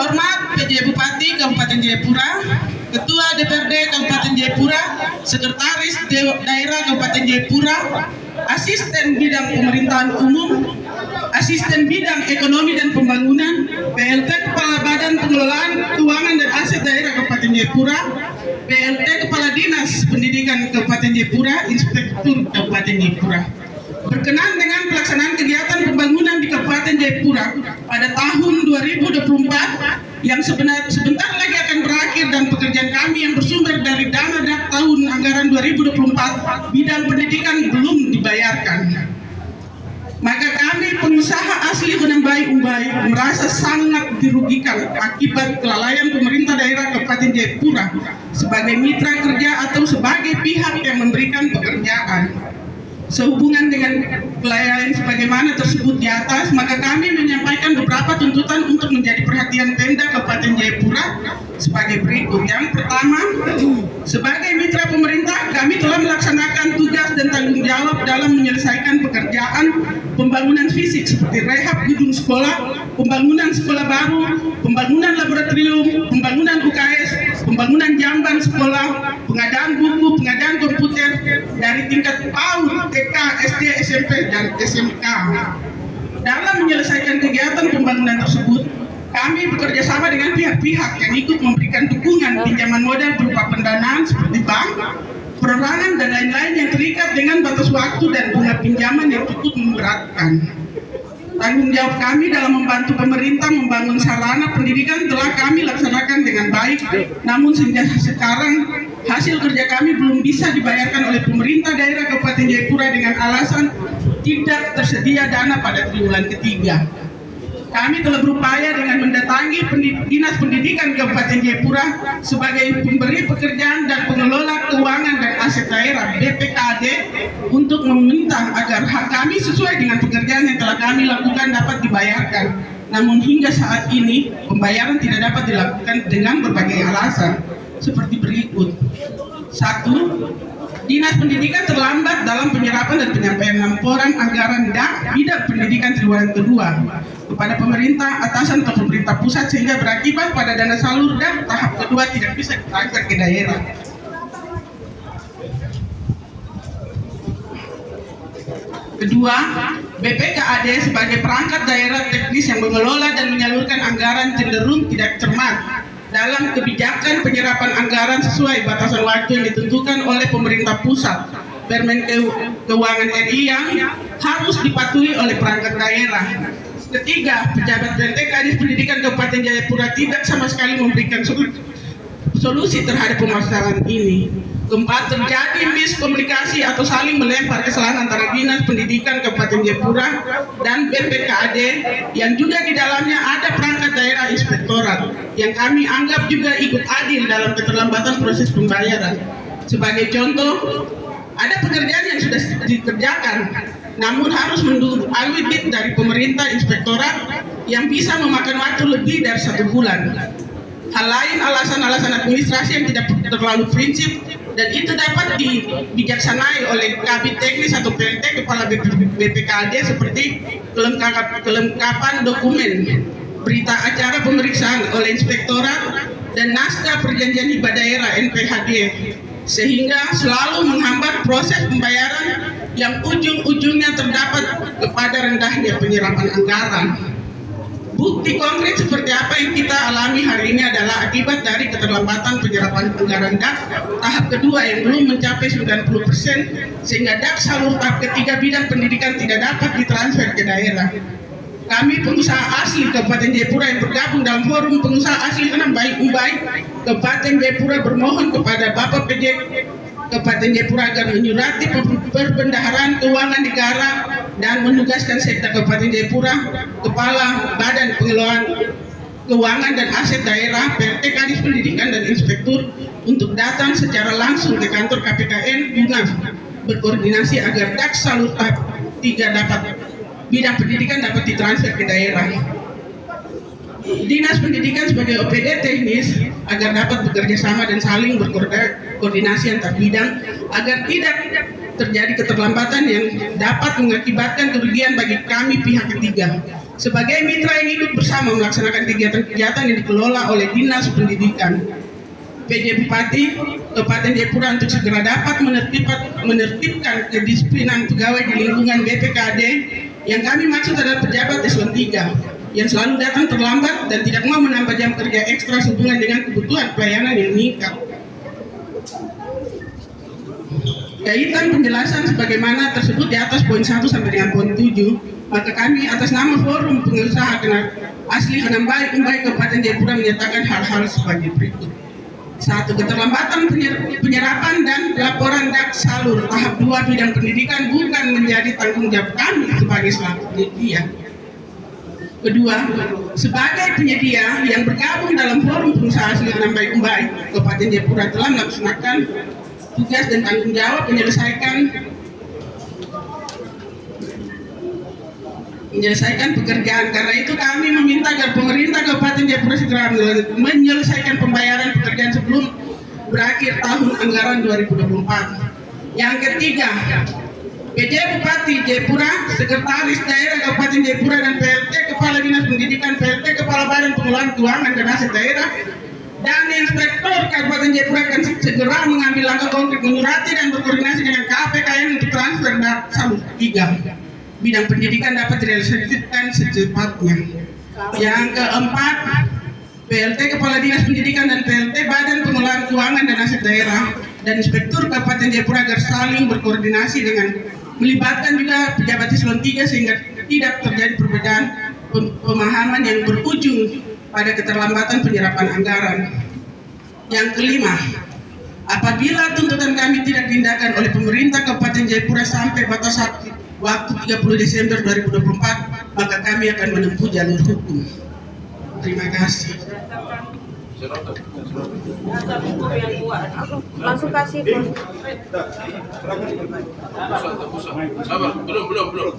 terhormat PJ Bupati Kabupaten Jayapura, Ketua DPRD Kabupaten Jayapura, Sekretaris Daerah Kabupaten Jayapura, Asisten Bidang Pemerintahan Umum, Asisten Bidang Ekonomi dan Pembangunan, PLT Kepala Badan Pengelolaan Keuangan dan Aset Daerah Kabupaten Jayapura, PLT Kepala Dinas Pendidikan Kabupaten Jayapura, Inspektur Kabupaten Jayapura. Berkenaan dengan pelaksanaan kegiatan pembangunan di Kabupaten Jayapura pada tahun 2024 yang sebentar lagi akan berakhir, dan pekerjaan kami yang bersumber dari dana tahun anggaran 2024 bidang pendidikan belum dibayarkan, maka kami pengusaha asli Unambai Umbai merasa sangat dirugikan akibat kelalaian pemerintah daerah Kabupaten Jayapura sebagai mitra kerja atau sebagai pihak yang memberikan pekerjaan. Sehubungan dengan kelalaian sebagaimana tersebut di atas, maka kami menyampaikan beberapa tuntutan untuk menjadi perhatian Pemda Kabupaten Jayapura sebagai berikut. Yang pertama, sebagai mitra pemerintah, kami telah melaksanakan tugas dan tanggung jawab dalam menyelesaikan pekerjaan pembangunan fisik seperti rehab gedung sekolah, pembangunan sekolah baru, pembangunan laboratorium, pembangunan UKS, pembangunan jamban sekolah, pengadaan buku, pengadaan komputer dari tingkat PAUD, TK, SD, SMP, dan SMK. Dalam menyelesaikan kegiatan pembangunan tersebut, kami bekerja sama dengan pihak-pihak yang ikut memberikan dukungan pinjaman modal berupa pendanaan seperti bank, perorangan, dan lain-lain yang terikat dengan batas waktu dan bunga pinjaman yang cukup memberatkan. Tanggung jawab kami dalam membantu pemerintah membangun sarana pendidikan telah kami laksanakan dengan baik, namun sehingga sekarang hasil kerja kami belum bisa dibayarkan oleh pemerintah daerah Kabupaten Jayapura dengan alasan tidak tersedia dana pada triwulan ketiga. Kami telah berupaya dengan mendatangi Dinas Pendidikan Kabupaten Jayapura sebagai pemberi pekerjaan dan pengelola keuangan dan aset daerah BPKAD untuk meminta agar hak kami sesuai dengan pekerjaan yang telah kami lakukan dapat dibayarkan. Namun hingga saat ini pembayaran tidak dapat dilakukan dengan berbagai alasan seperti berikut. 1. Dinas Pendidikan terlambat dalam penyerapan dan penyampaian laporan anggaran bidang pendidikan triwulan kedua kepada pemerintah atasan atau pemerintah pusat, sehingga berakibat pada dana salur dan tahap kedua tidak bisa ditransfer ke daerah. Kedua, BPKAD sebagai perangkat daerah teknis yang mengelola dan menyalurkan anggaran cenderung tidak cermat dalam kebijakan penyerapan anggaran sesuai batasan waktu yang ditentukan oleh pemerintah pusat, Permen Keuangan RI, yang harus dipatuhi oleh perangkat daerah. Ketiga, pejabat PLT Kadis Pendidikan Kabupaten Jayapura tidak sama sekali memberikan solusi terhadap permasalahan ini. Keempat, terjadi miskomunikasi atau saling melempar kesalahan antara Dinas Pendidikan Kabupaten Jayapura dan BPKAD yang juga di dalamnya ada perangkat daerah inspektorat yang kami anggap juga ikut adil dalam keterlambatan proses pembayaran. Sebagai contoh, ada pekerjaan yang sudah dikerjakan namun harus menunggu audit dari pemerintah inspektorat yang bisa memakan waktu lebih dari 1 bulan. Hal lain alasan-alasan administrasi yang tidak terlalu prinsip, dan itu dapat dibijaksanai oleh Kabid Teknis atau PLT Kepala BPKAD seperti kelengkapan dokumen, berita acara pemeriksaan oleh inspektorat, dan naskah perjanjian hibah daerah NPHD, sehingga selalu menghambat proses pembayaran yang ujung-ujungnya terdapat kepada rendahnya penyerapan anggaran. Bukti konkret seperti apa yang kita alami hari ini adalah akibat dari keterlambatan penyerapan anggaran DAK tahap kedua yang belum mencapai 90%, sehingga DAK salur tahap ketiga bidang pendidikan tidak dapat ditransfer ke daerah. Kami pengusaha asli Kabupaten Jayapura yang bergabung dalam forum pengusaha asli Unambai Umbai Kabupaten Jayapura bermohon kepada Bapak PJ Kabupaten Jayapura agar menyurati Perbendaharaan Keuangan Negara dan menugaskan Sekda Kabupaten Jayapura, Kepala Badan Pengelolaan Keuangan dan Aset Daerah, PLT Kadis Pendidikan dan Inspektur untuk datang secara langsung ke kantor KPKN guna berkoordinasi agar DAK salur tahap 3 bidang pendidikan dapat ditransfer ke daerah. Dinas Pendidikan sebagai OPD teknis agar dapat bekerja sama dan saling berkoordinasi antar bidang agar tidak terjadi keterlambatan yang dapat mengakibatkan kerugian bagi kami pihak ketiga, sebagai mitra yang ikut bersama melaksanakan kegiatan-kegiatan yang dikelola oleh Dinas Pendidikan. PJ Bupati Kabupaten Jayapura untuk segera dapat menertibkan kedisiplinan pegawai di lingkungan BPKD yang kami maksud adalah pejabat eselon 3 yang selalu datang terlambat dan tidak mau menambah jam kerja ekstra sehubungan dengan kebutuhan pelayanan yang meningkat. Kaitan penjelasan sebagaimana tersebut di atas poin 1 sampai dengan poin 7, maka kami atas nama Forum Pengusaha Asli Hanambai Umbai Kabupaten Jayapura menyatakan hal-hal sebagai berikut. 1. Keterlambatan penyerapan dan laporan dak salur tahap 2 bidang pendidikan bukan menjadi tanggung jawab kami sebagai selaku penyedia. Kedua, sebagai penyedia yang bergabung dalam Forum Pengusaha Asli Hanambai Umbai Kabupaten Jayapura telah melaksanakan tugas dan tanggung jawab menyelesaikan pekerjaan. Karena itu kami meminta agar pemerintah Kabupaten Jayapura segera menyelesaikan pembayaran pekerjaan sebelum berakhir tahun anggaran 2024. Yang ketiga, PJ Bupati Jayapura, Sekretaris Daerah Kabupaten Jayapura dan PLT Kepala Dinas Pendidikan, PLT Kepala Badan Pengelolaan Keuangan dan Aset Daerah dan Inspektur Kabupaten Jayapura akan segera mengambil langkah konkret menyurati dan berkoordinasi dengan KPKN untuk transfer dak salur 3 bidang pendidikan dapat direalisasikan secepatnya. Yang keempat, PLT Kepala Dinas Pendidikan dan PLT Badan Pengelolaan Keuangan dan Aset Daerah dan Inspektur Kabupaten Jayapura agar saling berkoordinasi dengan melibatkan juga pejabat eselon 3 sehingga tidak terjadi perbedaan pemahaman yang berujung pada keterlambatan penyerapan anggaran. Yang kelima, apabila tuntutan kami tidak diindahkan oleh pemerintah Kabupaten Jayapura sampai batas waktu 30 Desember 2024, maka kami akan menempuh jalur hukum. Terima kasih. Langsung kasih. Sabar, belum.